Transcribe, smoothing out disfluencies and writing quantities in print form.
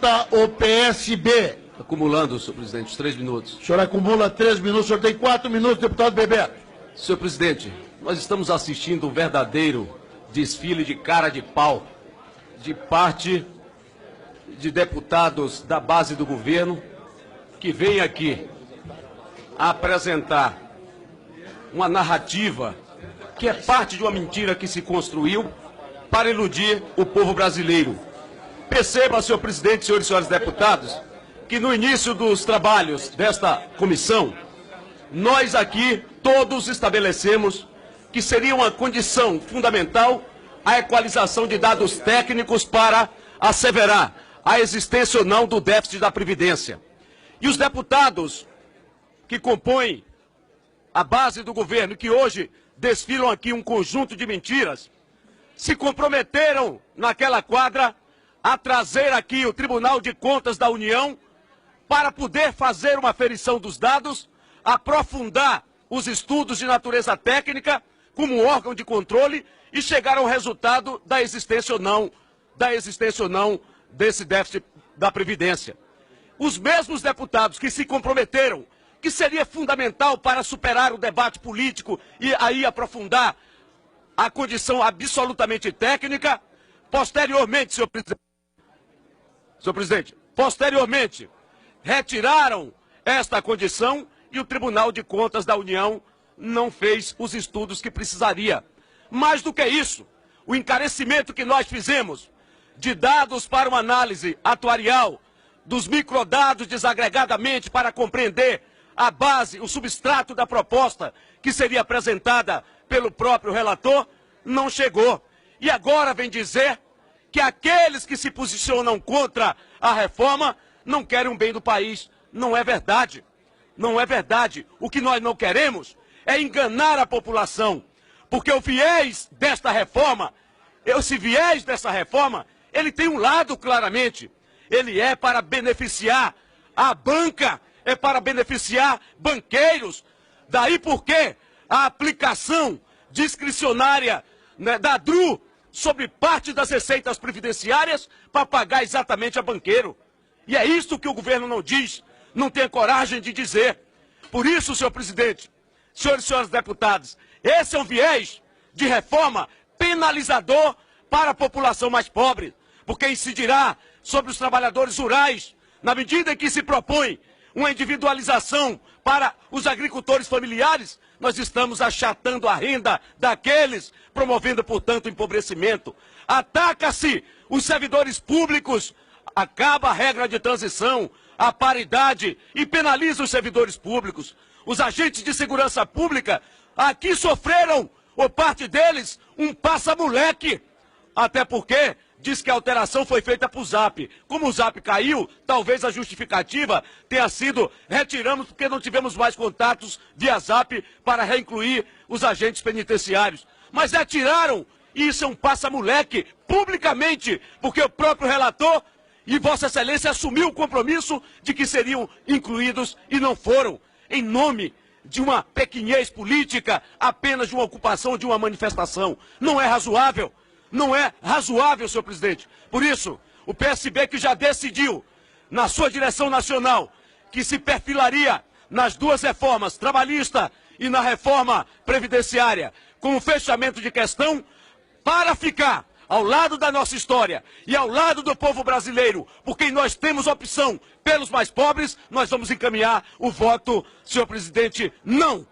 Vota o PSB. Acumulando, senhor presidente, os 3 minutos. O senhor acumula 3 minutos, o senhor tem 4 minutos, deputado Bebeto. Senhor presidente, nós estamos assistindo um verdadeiro desfile de cara de pau de parte de deputados da base do governo que vêm aqui apresentar uma narrativa que é parte de uma mentira que se construiu para iludir o povo brasileiro. Perceba, senhor presidente, senhores e senhores deputados, que no início dos trabalhos desta comissão, nós aqui todos estabelecemos que seria uma condição fundamental a equalização de dados técnicos para asseverar a existência ou não do déficit da Previdência. E os deputados que compõem a base do governo, que hoje desfilam aqui um conjunto de mentiras, se comprometeram naquela quadra a trazer aqui o Tribunal de Contas da União para poder fazer uma aferição dos dados, aprofundar os estudos de natureza técnica como um órgão de controle e chegar ao resultado da existência ou não desse déficit da Previdência. Os mesmos deputados que se comprometeram que seria fundamental para superar o debate político e aí aprofundar a condição absolutamente técnica, posteriormente, senhor presidente, posteriormente, retiraram esta condição e o Tribunal de Contas da União não fez os estudos que precisaria. Mais do que isso, o encarecimento que nós fizemos de dados para uma análise atuarial, dos microdados desagregadamente para compreender a base, o substrato da proposta que seria apresentada pelo próprio relator, não chegou. E agora vem dizer que aqueles que se posicionam contra a reforma não querem o bem do país. Não é verdade. Não é verdade. O que nós não queremos é enganar a população. Porque o viés desta reforma, esse viés dessa reforma, ele tem um lado claramente. Ele é para beneficiar a banca, é para beneficiar banqueiros. Daí porque a aplicação discricionária, né, da DRU sobre parte das receitas previdenciárias para pagar exatamente a banqueiro. E é isso que o governo não diz, não tem coragem de dizer. Por isso, senhor presidente, senhores e senhoras deputados, esse é um viés de reforma penalizador para a população mais pobre, porque incidirá sobre os trabalhadores rurais, na medida em que se propõe uma individualização para os agricultores familiares, nós estamos achatando a renda daqueles, promovendo, portanto, o empobrecimento. Ataca-se os servidores públicos, acaba a regra de transição, a paridade e penaliza os servidores públicos. Os agentes de segurança pública aqui sofreram, ou parte deles, um passa-moleque. Até porque diz que a alteração foi feita por Zap. Como o Zap caiu, talvez a justificativa tenha sido retiramos porque não tivemos mais contatos via Zap para reincluir os agentes penitenciários. Mas retiraram, e isso é um passa-moleque, publicamente, porque o próprio relator e Vossa Excelência assumiu o compromisso de que seriam incluídos e não foram, em nome de uma pequenez política, apenas de uma ocupação, de uma manifestação. Não é razoável. Não é razoável, senhor presidente. Por isso, o PSB, que já decidiu, na sua direção nacional, que se perfilaria nas duas reformas, trabalhista e na reforma previdenciária, com um fechamento de questão, para ficar ao lado da nossa história e ao lado do povo brasileiro, porque nós temos opção pelos mais pobres, nós vamos encaminhar o voto, senhor presidente, não.